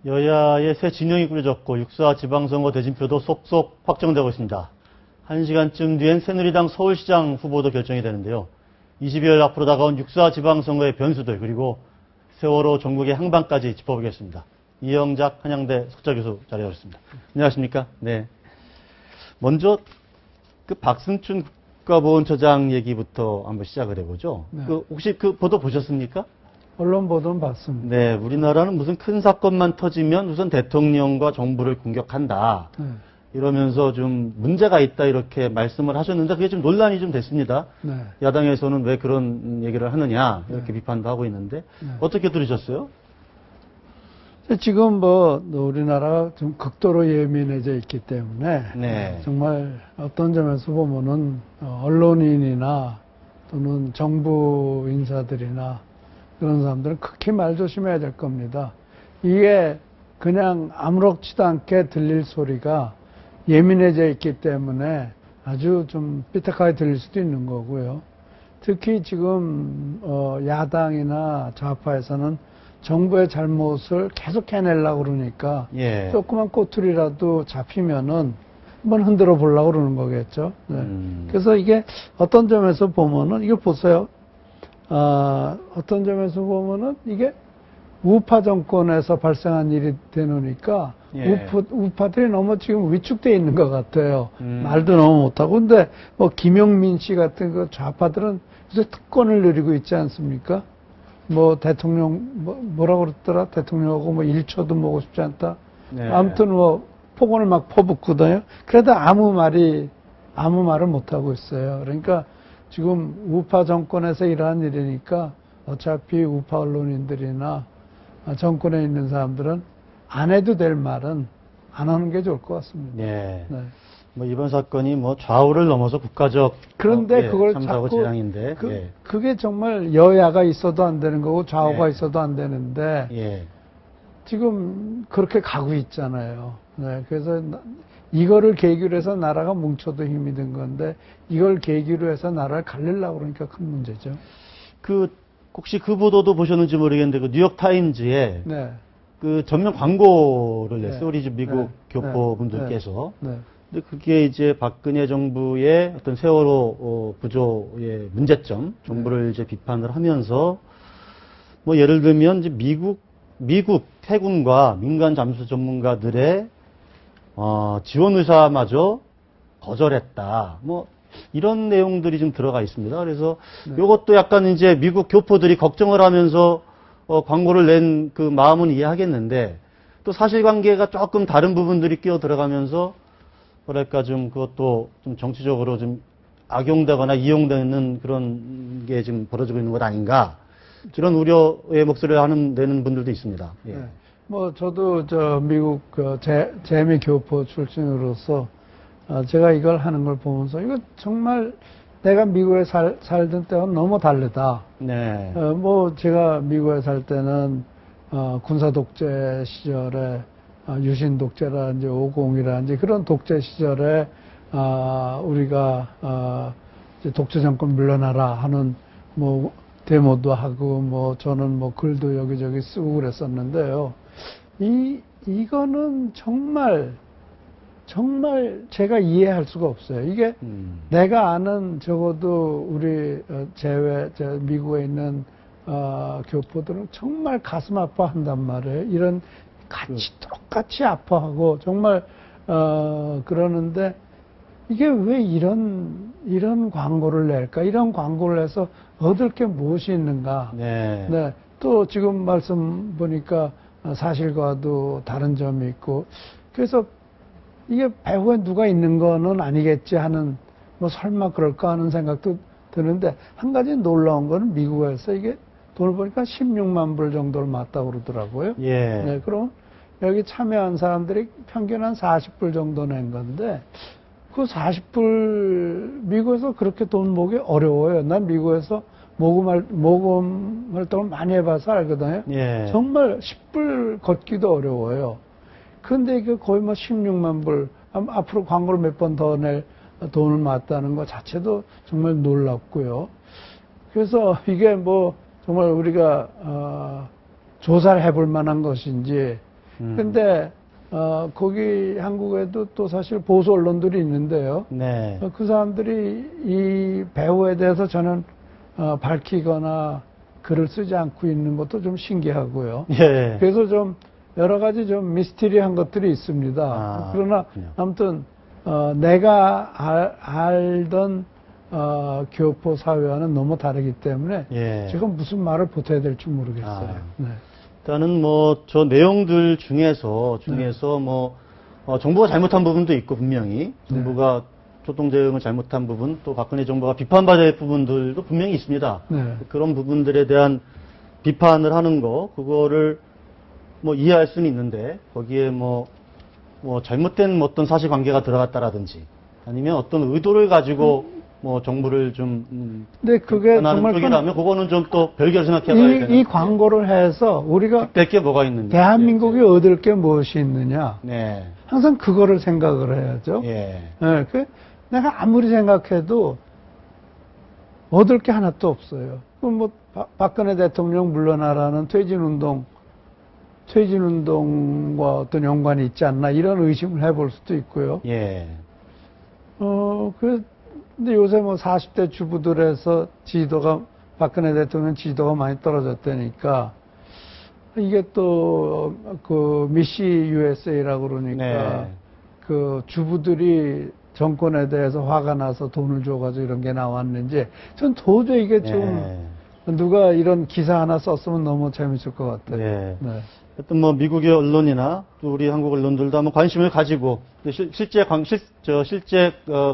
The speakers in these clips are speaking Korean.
여야의 새 진영이 꾸려졌고 육사 지방선거 대진표도 속속 확정되고 있습니다. 1시간쯤 뒤엔 새누리당 서울시장 후보도 결정이 되는데요. 22일 앞으로 다가온 육사 지방선거의 변수들 그리고 세월호 전국의 항방까지 짚어보겠습니다. 이영작 한양대 석좌교수 자리하셨습니다. 안녕하십니까? 네. 먼저 그 박승춘 국가보훈처장 얘기부터 한번 시작을 해보죠. 네. 혹시 그 보도 보셨습니까? 언론 보도는 봤습니다. 네, 우리나라는 무슨 큰 사건만 터지면 우선 대통령과 정부를 공격한다. 네. 이러면서 좀 문제가 있다 이렇게 말씀을 하셨는데 그게 좀 논란이 좀 됐습니다. 네. 야당에서는 왜 그런 얘기를 하느냐 이렇게 네. 비판도 하고 있는데 네. 어떻게 들으셨어요? 지금 우리나라가 좀 극도로 예민해져 있기 때문에 네. 정말 어떤 점에서 보면은 언론인이나 또는 정부 인사들이나 그런 사람들은 극히 말 조심해야 될 겁니다. 이게 그냥 아무렇지도 않게 들릴 소리가 예민해져 있기 때문에 아주 좀 삐딱하게 들릴 수도 있는 거고요. 특히 지금 야당이나 좌파에서는 정부의 잘못을 계속 해내려고 그러니까 예. 조그만 꼬투리라도 잡히면은 한번 흔들어 보려고 그러는 거겠죠. 네. 그래서 이게 어떤 점에서 보면은 이걸 보세요. 어떤 점에서 보면은 이게 우파 정권에서 발생한 일이 되노니까 예. 우파들이 너무 지금 위축돼 있는 것 같아요. 말도 너무 못하고. 근데 김영민 씨 같은 그 좌파들은 요새 특권을 누리고 있지 않습니까? 대통령 뭐라고 그랬더라? 대통령하고 1초도 보고 싶지 않다. 네. 아무튼 폭언을 막 퍼붓거든요. 그래도 아무 말을 못 하고 있어요. 그러니까 지금 우파 정권에서 이러한 일이니까 어차피 우파 언론인들이나 정권에 있는 사람들은 안 해도 될 말은 안 하는 게 좋을 것 같습니다. 네. 네. 이번 사건이 좌우를 넘어서 국가적 그런데 그걸 참사고 자꾸 재앙인데 예. 그게 정말 여야가 있어도 안 되는 거고 좌우가 네. 있어도 안 되는데 예. 지금 그렇게 가고 있잖아요. 네. 그래서 이거를 계기로 해서 나라가 뭉쳐도 힘이 든 건데 이걸 계기로 해서 나라를 갈리려고 그러니까 큰 문제죠. 혹시 그 보도도 보셨는지 모르겠는데 그 뉴욕 타임즈에 네. 그 전면 광고를 네. 냈어요. 우리 집 미국 네. 교포분들께서. 네. 근데 그게 이제 박근혜 정부의 어떤 세월호 구조의 문제점, 정부를 이제 비판을 하면서 예를 들면 이제 미국 해군과 민간 잠수 전문가들의 지원 의사마저 거절했다. 이런 내용들이 좀 들어가 있습니다. 그래서 이것도 약간 이제 미국 교포들이 걱정을 하면서 광고를 낸 그 마음은 이해하겠는데 또 사실관계가 조금 다른 부분들이 끼어 들어가면서 뭐랄까 좀 그것도 좀 정치적으로 좀 악용되거나 이용되는 그런 게 지금 벌어지고 있는 것 아닌가 이런 우려의 목소리를 내는 분들도 있습니다. 예. 네. 저도 미국 재미 교포 출신으로서 제가 이걸 하는 걸 보면서 이거 정말 내가 미국에 살던 때와 너무 다르다. 네. 제가 미국에 살 때는 군사 독재 시절에 유신 독재라든지 5.0이라든지 그런 독재 시절에 우리가 이제 독재 정권 물러나라 하는 데모도 하고 저는 글도 여기저기 쓰고 그랬었는데요. 이거는 정말 제가 이해할 수가 없어요. 이게 내가 아는 적어도 우리 미국에 있는 교포들은 정말 가슴 아파한단 말이에요. 이런 똑같이 아파하고 정말 그러는데 이게 왜 이런 광고를 낼까? 이런 광고를 해서 얻을 게 무엇이 있는가? 네. 네. 또 지금 말씀 보니까 사실과도 다른 점이 있고 그래서 이게 배후에 누가 있는 거는 아니겠지 하는 설마 그럴까 하는 생각도 드는데 한 가지 놀라운 거는 미국에서 이게 돈을 보니까 16만 불 정도를 맞다고 그러더라고요. 예. 네, 그럼 여기 참여한 사람들이 평균 한 40불 정도 낸 건데 그 40불 미국에서 그렇게 돈 모으기 어려워요. 난 미국에서 모금 활동을 많이 해봐서 알거든요. 예. 정말 10불 걷기도 어려워요. 근데 이게 거의 16만 불, 앞으로 광고를 몇 번 더 낼 돈을 맞다는 것 자체도 정말 놀랍고요. 그래서 이게 정말 우리가 조사를 해볼 만한 것인지 근데 거기 한국에도 또 사실 보수 언론들이 있는데요. 네. 그 사람들이 이 배우에 대해서 저는 밝히거나 글을 쓰지 않고 있는 것도 좀 신기하고요. 예. 그래서 좀 여러 가지 좀 미스티리한 것들이 있습니다. 아, 그러나 그렇군요. 아무튼 내가 알던 교포 사회와는 너무 다르기 때문에 예. 제가 무슨 말을 보태야 될지 모르겠어요. 아. 네. 일단은 뭐 저 내용들 중에서 뭐 정부가 잘못한 부분도 있고 분명히 정부가 초동 대응을 잘못한 부분 또 박근혜 정부가 비판받아야 할 부분들도 분명히 있습니다. 네. 그런 부분들에 대한 비판을 하는 거 그거를 뭐 이해할 수는 있는데 거기에 뭐 잘못된 어떤 사실관계가 들어갔다라든지 아니면 어떤 의도를 가지고 뭐 정부를 좀 근데 그게 하는 정말 쪽이라면 그거는 좀 또 별개로 생각해 봐야 되는 이 광고를 해서 우리가 될 게 뭐가 있는지 대한민국이 얻을 게 무엇이 있느냐. 네. 항상 그거를 생각을 해야죠. 예. 네, 내가 아무리 생각해도 얻을 게 하나도 없어요. 그럼 뭐 박근혜 대통령 물러나라는 퇴진운동과 어떤 연관이 있지 않나 이런 의심을 해볼 수도 있고요. 예. 근데 요새 뭐 40대 주부들에서 박근혜 대통령 지지도가 많이 떨어졌다니까 이게 또 그 미시 USA라고 그러니까 네. 그 주부들이 정권에 대해서 화가 나서 돈을 줘가지고 이런 게 나왔는지 전 도저히 이게 좀 누가 이런 기사 하나 썼으면 너무 재밌을 것 같아요. 네. 네. 하여튼 뭐 미국의 언론이나 또 우리 한국 언론들도 한번 관심을 가지고 실제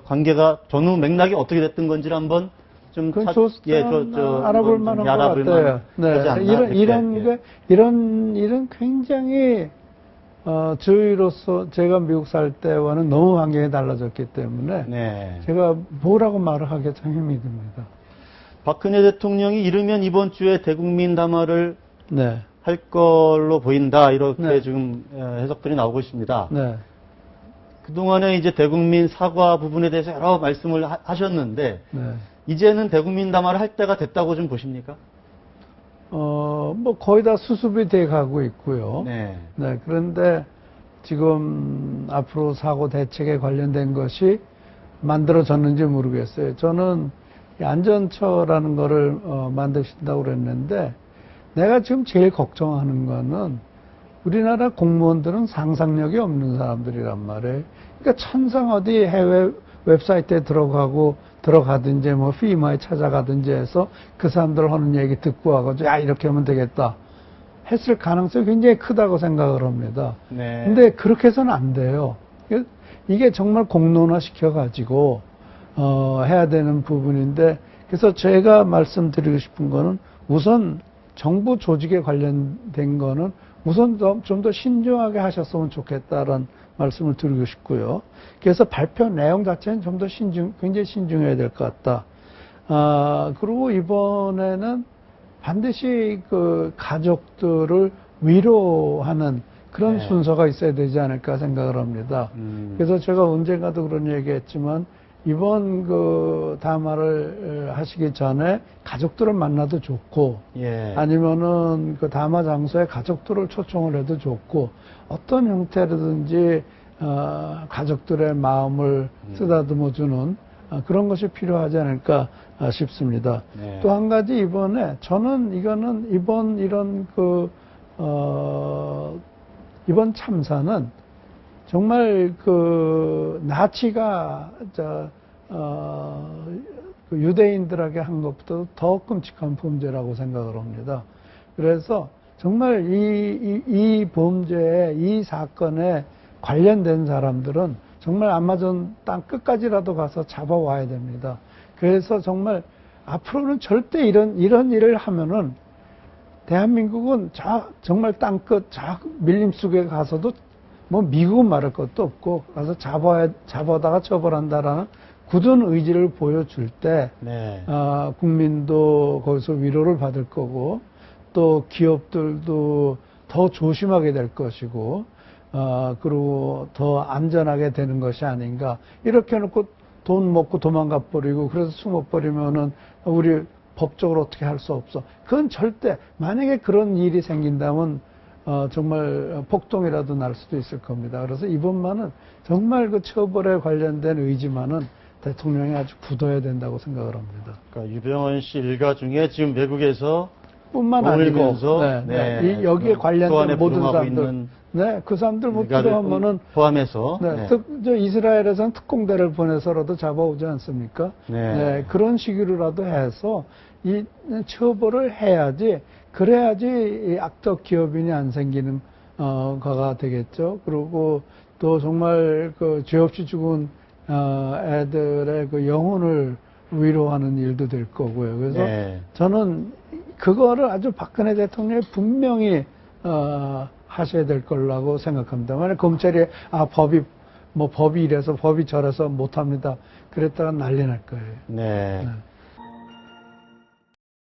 관계가 전후 맥락이 어떻게 됐던 건지를 한번 좀 알아볼 만한 것 같아요. 네. 이런 일은 굉장히 저희로서 제가 미국 살 때와는 너무 환경이 달라졌기 때문에 네. 제가 뭐라고 말을 하기가 참 힘이 듭니다. 박근혜 대통령이 이르면 이번 주에 대국민 담화를 네. 할 걸로 보인다 이렇게 네. 지금 해석들이 나오고 있습니다. 네. 그동안에 이제 대국민 사과 부분에 대해서 여러 말씀을 하셨는데 네. 이제는 대국민 담화를 할 때가 됐다고 좀 보십니까? 뭐 거의 다 수습이 돼 가고 있고요. 네. 네. 그런데 지금 앞으로 사고 대책에 관련된 것이 만들어졌는지 모르겠어요. 저는 이 안전처라는 거를 만드신다고 그랬는데 내가 지금 제일 걱정하는 거는 우리나라 공무원들은 상상력이 없는 사람들이란 말이에요. 그러니까 천상 어디 해외 웹사이트에 들어가든지 뭐 피마에 찾아가든지 해서 그 사람들 하는 얘기 듣고 와가지고 야 이렇게 하면 되겠다 했을 가능성이 굉장히 크다고 생각을 합니다. 네. 근데 그렇게 해서는 안 돼요. 이게 정말 공론화 시켜가지고 해야 되는 부분인데 그래서 제가 말씀드리고 싶은 거는 우선 정부 조직에 관련된 거는 우선 좀 더 신중하게 하셨으면 좋겠다라는 말씀을 드리고 싶고요. 그래서 발표 내용 자체는 좀 더 굉장히 신중해야 될 것 같다. 그리고 이번에는 반드시 그 가족들을 위로하는 그런 네. 순서가 있어야 되지 않을까 생각을 합니다. 그래서 제가 언젠가도 그런 얘기 했지만 이번 그 담화를 하시기 전에 가족들을 만나도 좋고 예. 아니면은 그 담화 장소에 가족들을 초청을 해도 좋고 어떤 형태로든지 가족들의 마음을 쓰다듬어 주는 그런 것이 필요하지 않을까 싶습니다. 네. 또 한 가지 이번에 저는 이번 참사는 정말 그 나치가 그 유대인들에게 한 것보다 더 끔찍한 범죄라고 생각을 합니다. 그래서 정말 이 범죄에 이 사건에 관련된 사람들은 정말 아마존 땅 끝까지라도 가서 잡아와야 됩니다. 그래서 정말 앞으로는 절대 이런 일을 하면은 대한민국은 정말 땅끝 밀림 속에 가서도 뭐 미국은 말할 것도 없고 가서 잡아다가 처벌한다라는 굳은 의지를 보여줄 때 네. 국민도 거기서 위로를 받을 거고 또 기업들도 더 조심하게 될 것이고 그리고 더 안전하게 되는 것이 아닌가. 이렇게 해놓고 돈 먹고 도망가 버리고 그래서 숨어 버리면은 우리 법적으로 어떻게 할 수 없어. 그건 절대 만약에 그런 일이 생긴다면 정말 폭동이라도 날 수도 있을 겁니다. 그래서 이번만은 정말 그 처벌에 관련된 의지만은 대통령이 아주 굳어야 된다고 생각을 합니다. 그러니까 유병헌 씨 일가 중에 지금 외국에서 뿐만 아니고 머물면서 여기에 관련된 소환에 모든 불응하고 사람들, 있는 그 사람들 못 일가를 필요하면은 포함해서 저 이스라엘에서는 특공대를 보내서라도 잡아오지 않습니까? 그런 식으로라도 해서 이 처벌을 해야지, 그래야지 이 악덕 기업인이 안 생기는 거가 되겠죠. 그리고 또 정말 그 죄 없이 죽은 애들의 그 영혼을 위로하는 일도 될 거고요. 그래서 저는 그거를 아주 박근혜 대통령이 분명히 하셔야 될 거라고 생각합니다. 만약 검찰이 법이 이래서 법이 저래서 못합니다. 그랬다가 난리 날 거예요. 네.